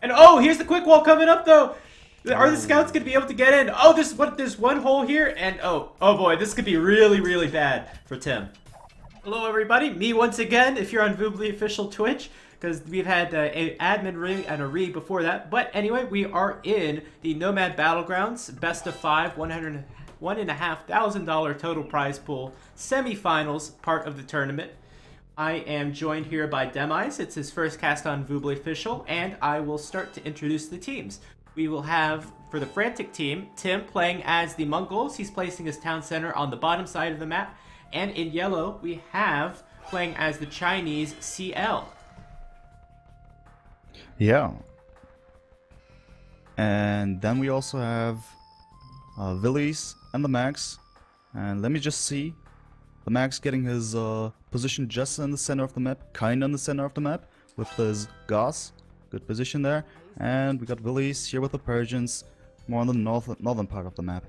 And oh, here's the quick wall coming up though. Are the scouts gonna be able to get in? Oh, there's one hole here, and oh boy, this could be really, really bad for Tim. Hello everybody, me once again, if you're on Voobly official Twitch, because we've had an admin rig and a rig before that. But anyway, we are in the Nomad Battlegrounds, best of 5, $1,500 total prize pool, semi-finals part of the tournament. I am joined here by TheMax. It's his first cast on Voobly official, and I will start to introduce the teams. We will have, for the Frantic team, Tim playing as the Mongols. He's placing his town center on the bottom side of the map. And in yellow, we have playing as the Chinese CL. Yeah. And then we also have Villese and TheMax. And let me just see. TheMax getting his position just in the center of the map, kinda in the center of the map, with his Goss. Good position there. And we got Villese here with the Persians, more on the northern part of the map.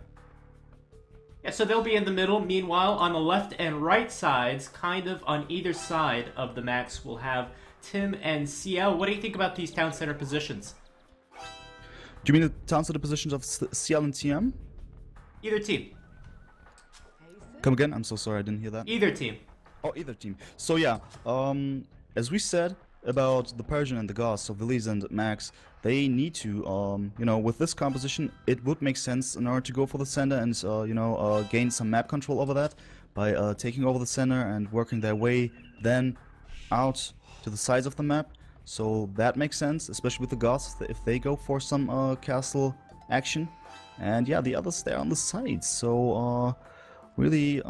Yeah, so they'll be in the middle. Meanwhile, on the left and right sides, kind of on either side of the max, we'll have Tim and CL. What do you think about these town center positions? Do you mean the town center positions of CL and TM? Either team. Come again? I'm so sorry, I didn't hear that. Either team. Oh, either team. So yeah, as we said about the Persian and the Goss, so Villese and Max, they need to, you know, with this composition, it would make sense in order to go for the center and, you know, gain some map control over that by taking over the center and working their way then out to the sides of the map. So that makes sense, especially with the Goths, if they go for some castle action. And yeah, the others, they're on the sides, so really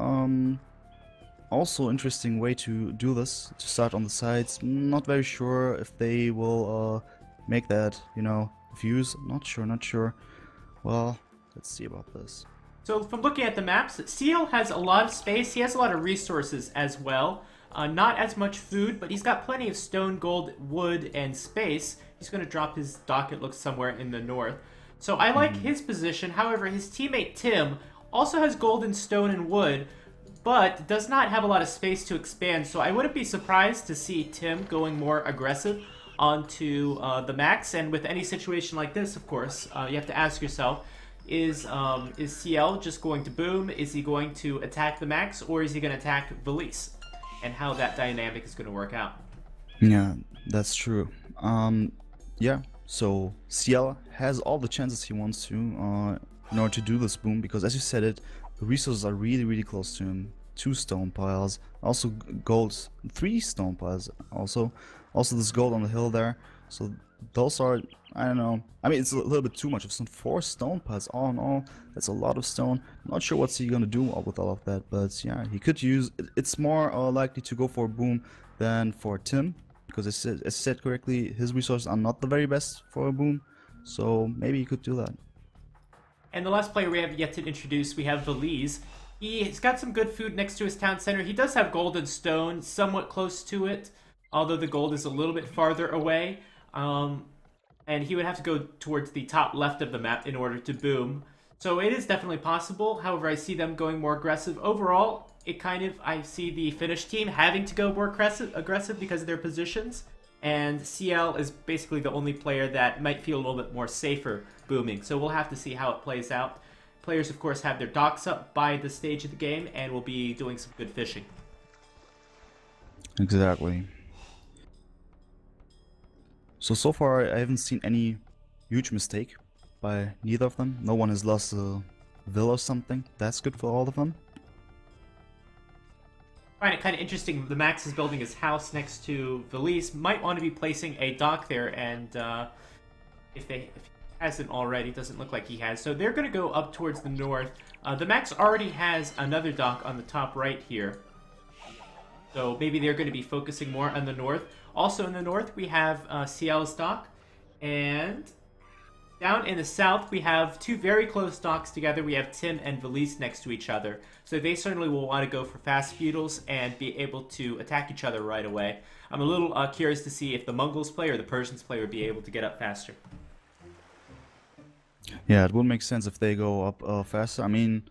also interesting way to do this, to start on the sides. Not very sure if they will make that, you know, views. Not sure. Well, let's see about this. So from looking at the maps, CL has a lot of space. He has a lot of resources as well. Not as much food, but he's got plenty of stone, gold, wood, and space. He's going to drop his dock, it looks, somewhere in the north. So I like his position. However, his teammate Tim also has gold and stone and wood, but does not have a lot of space to expand. So I wouldn't be surprised to see Tim going more aggressive onto the max. And with any situation like this, of course, you have to ask yourself, is CL just going to boom? Is he going to attack the max, or is he going to attack Villese? And how that dynamic is going to work out. Yeah, that's true. Yeah, so CL has all the chances he wants to in order to do this boom, because as you said it, the resources are really close to him. 2 stone piles, also gold, 3 stone piles, also this gold on the hill there. So those are, I don't know, I mean, it's a little bit too much. It's 4 stone piles all in all. That's a lot of stone. Not sure what's he gonna do with all of that, but yeah, he could use it's more likely to go for a boom than for Tim, because as said correctly, his resources are not the very best for a boom, so maybe he could do that. And the last player we have yet to introduce, we have Villese. He's got some good food next to his town center. He does have gold and stone somewhat close to it, although the gold is a little bit farther away. And he would have to go towards the top left of the map in order to boom. So it is definitely possible. However, I see them going more aggressive. Overall, I see the Finnish team having to go more aggressive because of their positions. And CL is basically the only player that might feel a little bit more safer booming. So we'll have to see how it plays out. Players, of course, have their docks up by the stage of the game and will be doing some good fishing. Exactly. So far I haven't seen any huge mistake by neither of them. No one has lost a villa or something. That's good for all of them. I find it kind of interesting. The Max is building his house next to Villese. Might want to be placing a dock there, and if he hasn't already, doesn't look like he has. So they're going to go up towards the north. The Max already has another dock on the top right here. So maybe they're going to be focusing more on the north. Also in the north, we have CL's dock. And down in the south, we have 2 very close docks together. We have Tim and Villese next to each other. So they certainly will want to go for fast feudals and be able to attack each other right away. I'm a little curious to see if the Mongols play or the Persians play would be able to get up faster. Yeah, it would make sense if they go up faster. I mean,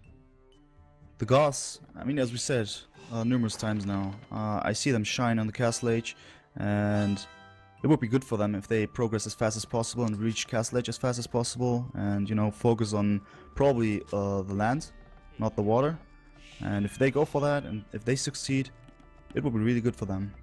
the Goths, I mean, as we said numerous times now, I see them shine on the Castle Age, and it would be good for them if they progress as fast as possible and reach Castle Edge as fast as possible, and you know, focus on probably the land, not the water. And if they go for that, and if they succeed, it would be really good for them.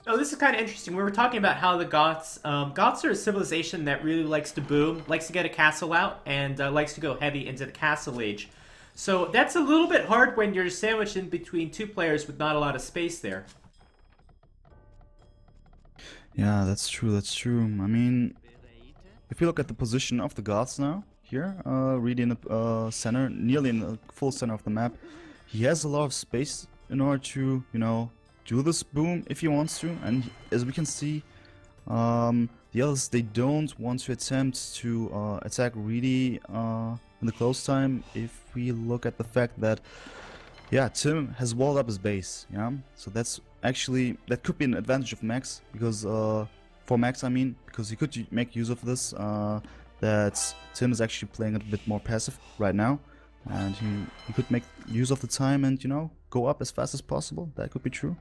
Oh, this is kind of interesting. We were talking about how the Goths are a civilization that really likes to boom, likes to get a castle out, and likes to go heavy into the Castle Age. So that's a little bit hard when you're sandwiched in between two players with not a lot of space there. Yeah, that's true, that's true. I mean, if you look at the position of the Goths now, here, really in the center, nearly in the full center of the map, he has a lot of space in order to, you know, do this boom if he wants to. And as we can see, the others, they don't want to attempt to attack really in the close time. If we look at the fact that, yeah, Tim has walled up his base, yeah, so that's actually, that could be an advantage of Max, because for Max I mean, because he could make use of this, that Tim is actually playing a bit more passive right now, and he could make use of the time and, you know, go up as fast as possible. That could be true.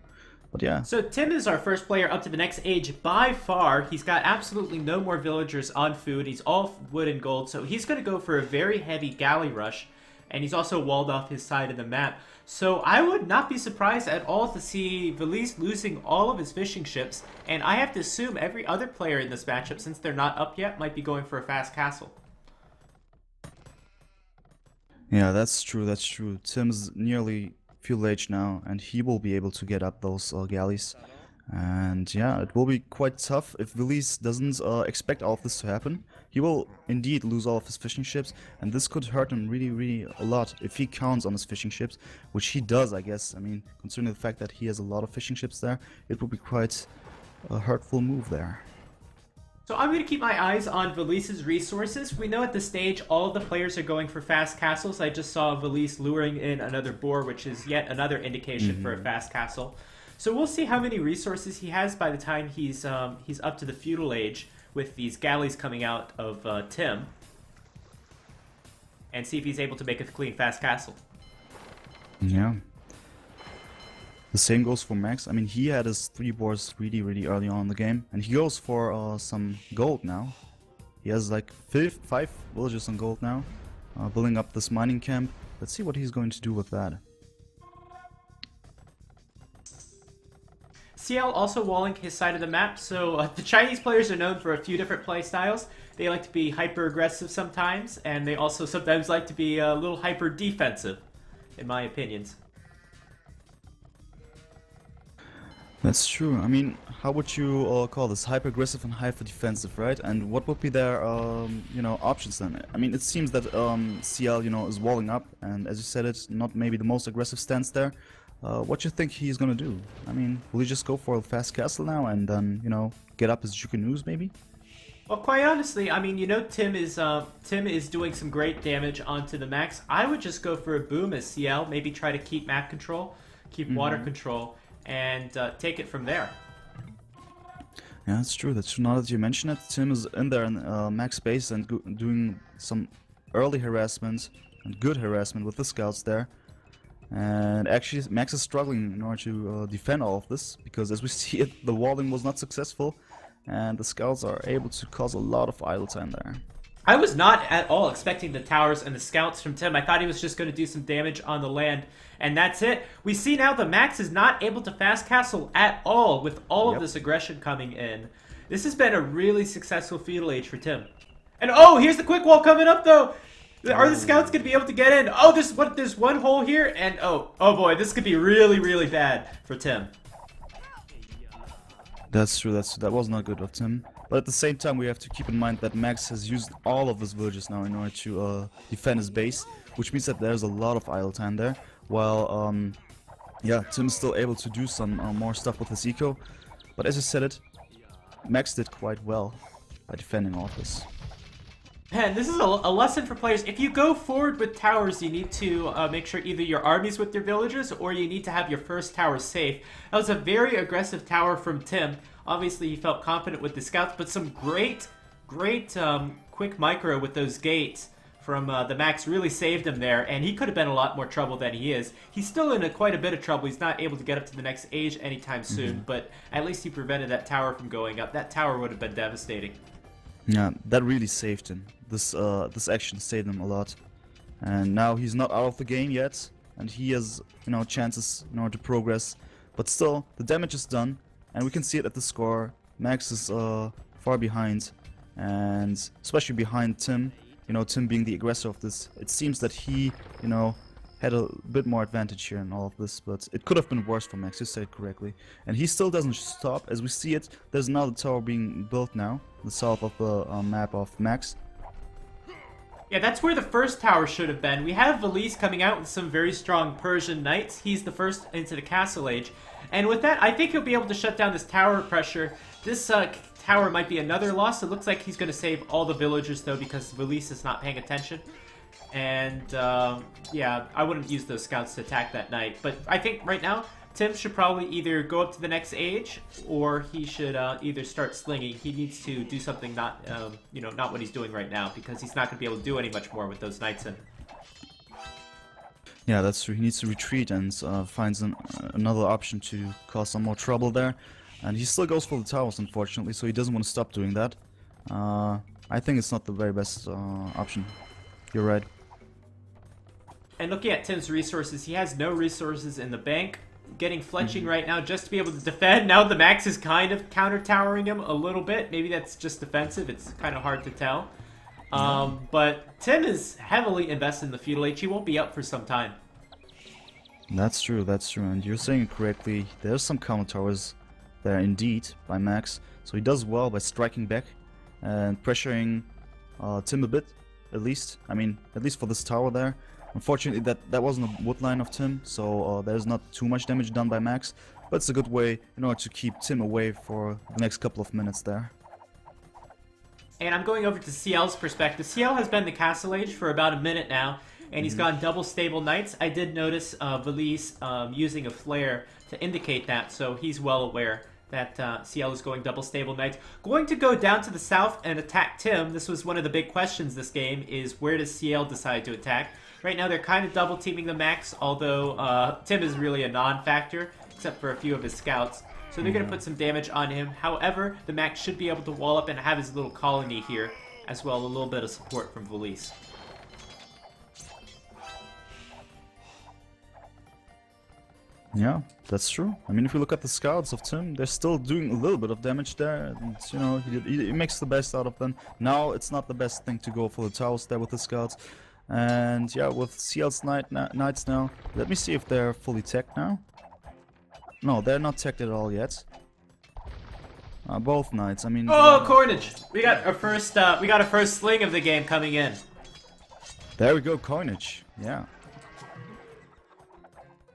But yeah. So Tim is our first player up to the next age by far. He's got absolutely no more villagers on food. He's all wood and gold, so he's going to go for a very heavy galley rush. And he's also walled off his side of the map. So I would not be surprised at all to see Villese losing all of his fishing ships. And I have to assume every other player in this matchup, since they're not up yet, might be going for a fast castle. Yeah, that's true, that's true. Tim's nearly fuel age now, and he will be able to get up those galleys. And yeah, it will be quite tough if Villese doesn't expect all of this to happen. He will indeed lose all of his fishing ships, and this could hurt him really, really a lot if he counts on his fishing ships, which he does, I guess. I mean, considering the fact that he has a lot of fishing ships there, it would be quite a hurtful move there. So I'm going to keep my eyes on Villese's resources. We know at this stage all of the players are going for fast castles. I just saw Villese luring in another boar, which is yet another indication for a fast castle. So we'll see how many resources he has by the time he's up to the feudal age, with these galleys coming out of Tim, and see if he's able to make a clean fast castle. Yeah. The same goes for Max. I mean, he had his 3 boars really, really early on in the game, and he goes for some gold now. He has like 5 villages on gold now, building up this mining camp. Let's see what he's going to do with that. CL also walling his side of the map, so the Chinese players are known for a few different play styles. They like to be hyper-aggressive sometimes, and they also sometimes like to be a little hyper-defensive, in my opinions. That's true. I mean, how would you call this? Hyper-aggressive and hyper-defensive, right? And what would be their, you know, options then? I mean, it seems that CL, you know, is walling up, and as you said, it's not maybe the most aggressive stance there. What do you think he's gonna do? I mean, will he just go for a fast castle now and then, you know, get up his Jukunews maybe? Well, quite honestly, I mean, you know, Tim is doing some great damage onto the Max. I would just go for a boom as CL, maybe try to keep map control, keep water control, and take it from there. Yeah, that's true. That's true. Now that you mention it, Tim is in there in Max base and doing some early harassment and good harassment with the scouts there. And actually, Max is struggling in order to defend all of this, because as we see it, the walling was not successful, and the scouts are able to cause a lot of idle time there. I was not at all expecting the towers and the scouts from Tim. I thought he was just going to do some damage on the land, and that's it. We see now the Max is not able to fast castle at all with all of this aggression coming in. This has been a really successful feudal age for Tim. And oh, here's the quick wall coming up though. Are the scouts going to be able to get in? Oh, there's one hole here, and oh boy, this could be really, really bad for Tim. That's true, that was not good of Tim. But at the same time, we have to keep in mind that Max has used all of his villages now in order to defend his base, which means that there's a lot of idle time there, while, yeah, Tim's still able to do some more stuff with his eco. But as you said it, Max did quite well by defending all of this. Man, this is a lesson for players. If you go forward with towers, you need to make sure either your army's with your villagers, or you need to have your first tower safe. That was a very aggressive tower from Tim. Obviously, he felt confident with the scouts, but some great quick micro with those gates from TheMax really saved him there, and he could have been a lot more trouble than he is. He's still in quite a bit of trouble. He's not able to get up to the next age anytime soon, but at least he prevented that tower from going up. That tower would have been devastating. Yeah, that really saved him. This action saved him a lot. And now he's not out of the game yet, and he has, chances in order to progress. But still, the damage is done, and we can see it at the score. Max is far behind, and especially behind Tim. Tim being the aggressor of this, it seems that he, had a bit more advantage here in all of this, but it could have been worse for Max, you said it correctly. And he still doesn't stop. As we see it, there's another tower being built now, the south of the map of Max. Yeah, that's where the first tower should have been. We have Villese coming out with some very strong Persian knights. He's the first into the Castle Age. And with that, I think he'll be able to shut down this tower pressure. This tower might be another loss. It looks like he's going to save all the villagers, though, because Villese is not paying attention. And, yeah, I wouldn't use those scouts to attack that knight. But I think right now, Tim should probably either go up to the next age, or he should either start slinging. He needs to do something not, not what he's doing right now, because he's not going to be able to do any much more with those knights in. Yeah, that's true. He needs to retreat and finds another option to cause some more trouble there. And he still goes for the towers, unfortunately, so he doesn't want to stop doing that. I think it's not the very best option. You're right. And looking at Tim's resources, he has no resources in the bank. Getting fletching right now just to be able to defend. Now TheMax is kind of counter-towering him a little bit. Maybe that's just defensive. It's kind of hard to tell. But Tim is heavily invested in the feudal age. He won't be up for some time. That's true, and you're saying it correctly. There's some counter towers there indeed by Max, so he does well by striking back and pressuring Tim a bit, at least. I mean, at least for this tower there. Unfortunately, that wasn't a wood line of Tim, so there's not too much damage done by Max, but it's a good way in order to keep Tim away for the next couple of minutes there. And I'm going over to CL's perspective. CL has been the Castle Age for about a minute now, and he's gone double stable knights. I did notice Villese using a flare to indicate that, so he's well aware that CL is going double stable knights. Going to go down to the south and attack Tim. This was one of the big questions this game, is where does CL decide to attack? Right now they're kind of double teaming the Max, although Tim is really a non-factor, except for a few of his scouts. So they're going to put some damage on him. However, the Max should be able to wall up and have his little colony here, as well as a little bit of support from Villese. Yeah, that's true. I mean, if you look at the scouts of Tim, they're still doing a little bit of damage there. And, he makes the best out of them. Now, it's not the best thing to go for the towers there with the scouts. And yeah, with CL's knights now, let me see if they're fully teched now. No, they're not teched at all yet. Both knights, I mean... Oh, coinage! We got our first sling of the game coming in. There we go, coinage. Yeah.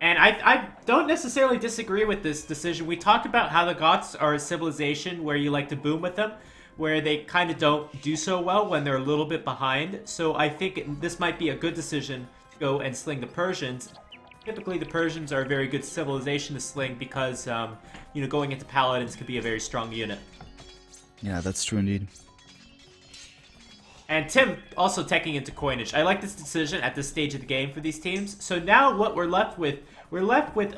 And I don't necessarily disagree with this decision. We talked about how the Goths are a civilization where you like to boom with them, where they kind of don't do so well when they're a little bit behind. So I think this might be a good decision to go and sling the Persians. Typically the Persians are a very good civilization to sling because, going into Paladins could be a very strong unit. Yeah, that's true indeed. And Tim also teching into coinage. I like this decision at this stage of the game for these teams. So now what we're left with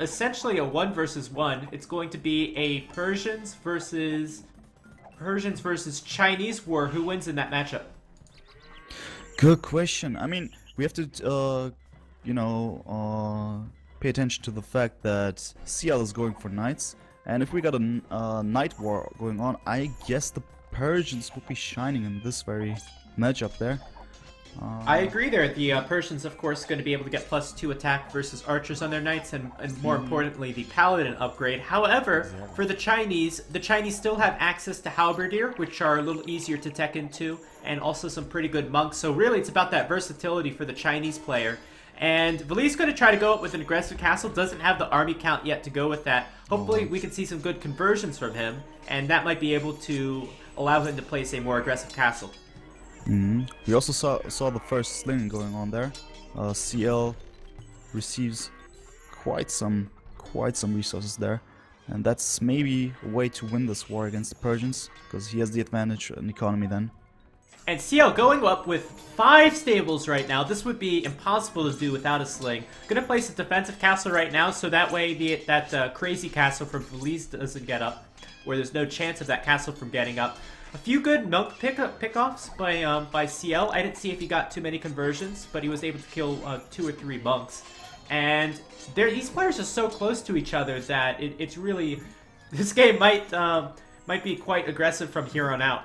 essentially a 1 versus 1. It's going to be a Persians versus Chinese war. Who wins in that matchup? Good question. I mean, we have to, pay attention to the fact that CL is going for knights. And if we got a knight war going on, I guess the Persians would be shining in this very matchup there. I agree there. The Persians, of course, going to be able to get +2 attack versus archers on their knights, and more importantly, the paladin upgrade. However, for the Chinese still have access to halberdier, which are a little easier to tech into, and also some pretty good monks. So really, it's about that versatility for the Chinese player. And Villese going to try to go up with an aggressive castle. Doesn't have the army count yet to go with that. Hopefully, we can see some good conversions from him, and that might be able to allow him to place a more aggressive castle. We also saw the first sling going on there. CL receives quite some resources there, and that's maybe a way to win this war against the Persians, because he has the advantage in economy then. And CL going up with 5 stables right now. This would be impossible to do without a sling. Gonna place a defensive castle right now, so that way that crazy castle from Villese doesn't get up, where there's no chance of that castle from getting up. A few good milk pickoffs by CL. I didn't see if he got too many conversions, but he was able to kill 2 or 3 monks. And these players are so close to each other that it's really... This game might be quite aggressive from here on out.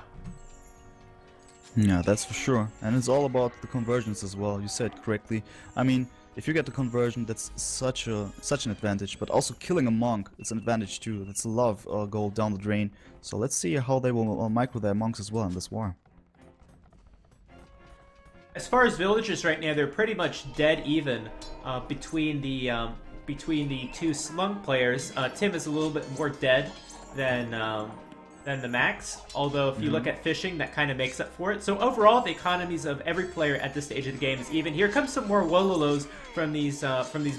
Yeah, that's for sure. And it's all about the conversions as well. You said correctly. I mean, if you get the conversion, that's such an advantage. But also killing a monk, it's an advantage too. That's a lot of gold down the drain. So let's see how they will micro their monks as well in this war. As far as villagers right now, they're pretty much dead even between the 2 slung players. Tim is a little bit more dead than TheMax, although if you look at fishing, that kind of makes up for it. So overall, the economies of every player at this stage of the game is even. Here comes some more Wololos from these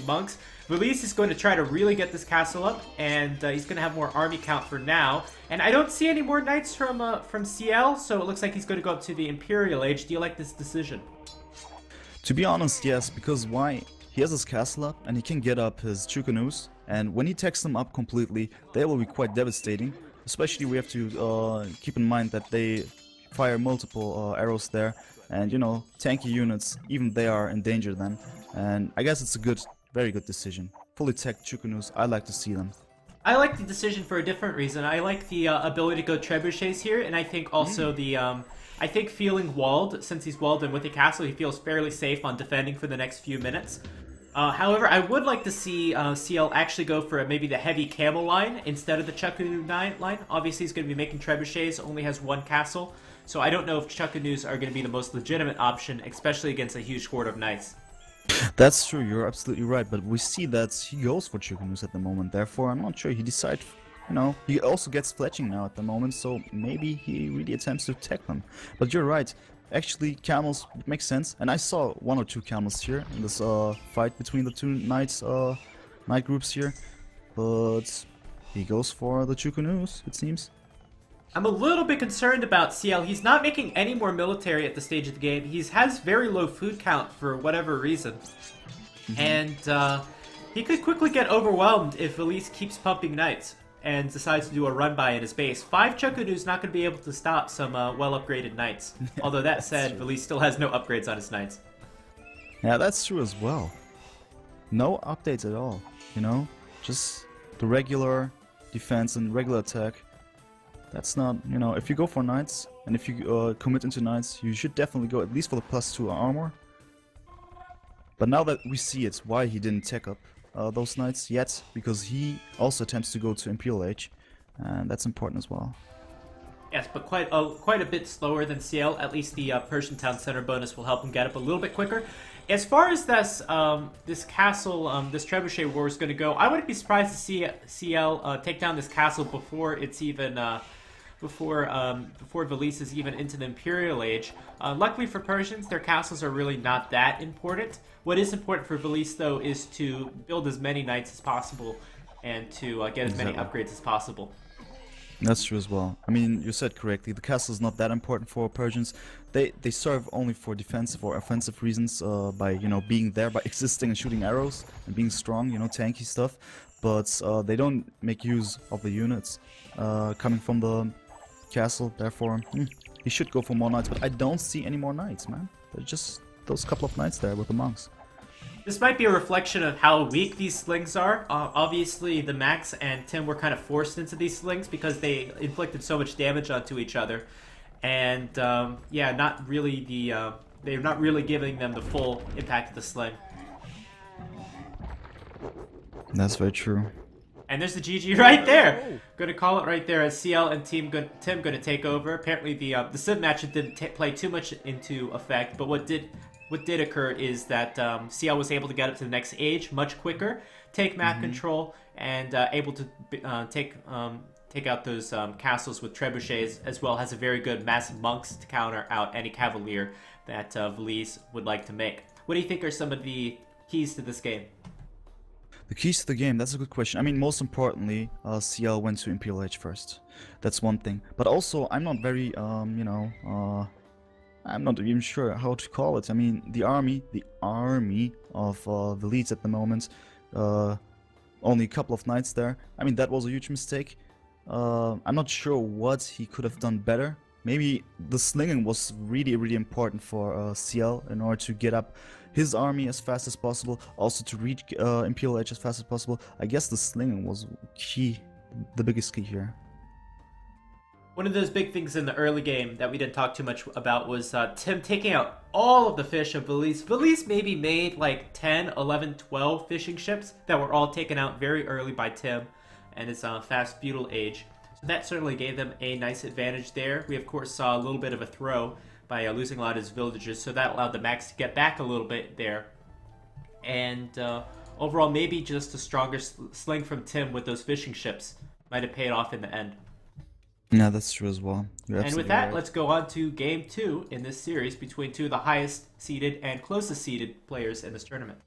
monks. Villese is going to try to really get this castle up, and he's going to have more army count for now. And I don't see any more knights from CL, so it looks like he's going to go up to the Imperial Age. Do you like this decision? To be honest, yes, because why? He has his castle up, and he can get up his Chukanus, and when he takes them up completely, they will be quite devastating. Especially we have to keep in mind that they fire multiple arrows there, and you know, tanky units, even they are in danger then. And I guess it's a very good decision. Fully tech Chukanus, I like to see them. I like the decision for a different reason. I like the ability to go trebuchets here, and I think also I think feeling walled, since he's walled in with a castle, he feels fairly safe on defending for the next few minutes. However, I would like to see CL actually go for maybe the heavy camel line instead of the Chukanus line. Obviously, he's going to be making trebuchets, only has 1 castle, so I don't know if Chukanus are going to be the most legitimate option, especially against a huge horde of knights. That's true, you're absolutely right, but we see that he goes for Chukanus at the moment, therefore I'm not sure he decides, you know, he also gets fletching now at the moment, so maybe he really attempts to attack them. But you're right. Actually, camels would make sense, and I saw 1 or 2 camels here in this fight between the 2 knight groups here, but he goes for the Chukanus, it seems. I'm a little bit concerned about CL. He's not making any more military at the stage of the game. He has very low food count for whatever reason, and he could quickly get overwhelmed if Villese keeps pumping knights and decides to do a run-by in his base. 5 Chukanus not going to be able to stop some well-upgraded knights. Although that said, Villese still has no upgrades on his knights. Yeah, that's true as well. No updates at all, you know? Just the regular defense and regular attack. That's not, you know, if you go for knights, and if you commit into knights, you should definitely go at least for the +2 armor. But now that we see it, why he didn't tech up those knights yet, because he also attempts to go to Imperial Age, and that's important as well. Yes, but quite a bit slower than CL. At least the Persian Town Center bonus will help him get up a little bit quicker. As far as this castle, this trebuchet war is going to go, I wouldn't be surprised to see CL take down this castle before it's even before Villese is even into the Imperial Age. Luckily for Persians, their castles are really not that important. What is important for Villese, though, is to build as many knights as possible and to get as many upgrades as possible. That's true as well. I mean, you said correctly, the castle is not that important for Persians. They serve only for defensive or offensive reasons, by, you know, being there, by existing and shooting arrows and being strong, you know, tanky stuff. But they don't make use of the units coming from the castle, therefore he should go for more knights, but I don't see any more knights, man. There's just those couple of knights there with the monks. This might be a reflection of how weak these slings are. Obviously, TheMax and Tim were kind of forced into these slings because they inflicted so much damage onto each other, and yeah, they're not really giving them the full impact of the sling. That's very true. And there's the GG right there. Gonna call it right there as CL and Tim gonna take over. Apparently the Civ match didn't play too much into effect, but what did occur is that CL was able to get up to the next age much quicker, take map control, and able to take out those castles with trebuchets, as well as a very good massive monks to counter out any cavalier that Villese would like to make. What do you think are some of the keys to this game? The keys to the game, that's a good question. I mean, most importantly, CL went to Imperial Age first. That's one thing. But also, I'm not very, you know, I'm not even sure how to call it. I mean, the army of Villese at the moment, only a couple of knights there. I mean, that was a huge mistake. I'm not sure what he could have done better. Maybe the slinging was really important for CL in order to get up his army as fast as possible, also to reach Imperial Age as fast as possible. I guess the slinging was key, the biggest key here. One of those big things in the early game that we didn't talk too much about was Tim taking out all of the fish of Villese. Villese maybe made like 10, 11, 12 fishing ships that were all taken out very early by Tim and his fast feudal age. So that certainly gave them a nice advantage there. We of course saw a little bit of a throw by losing a lot of his villagers, so that allowed the Max to get back a little bit there. And overall, maybe just a stronger sling from Tim with those fishing ships might have paid off in the end. Yeah, that's true as well. And with that, let's go on to Game 2 in this series between two of the highest seeded and closest seeded players in this tournament.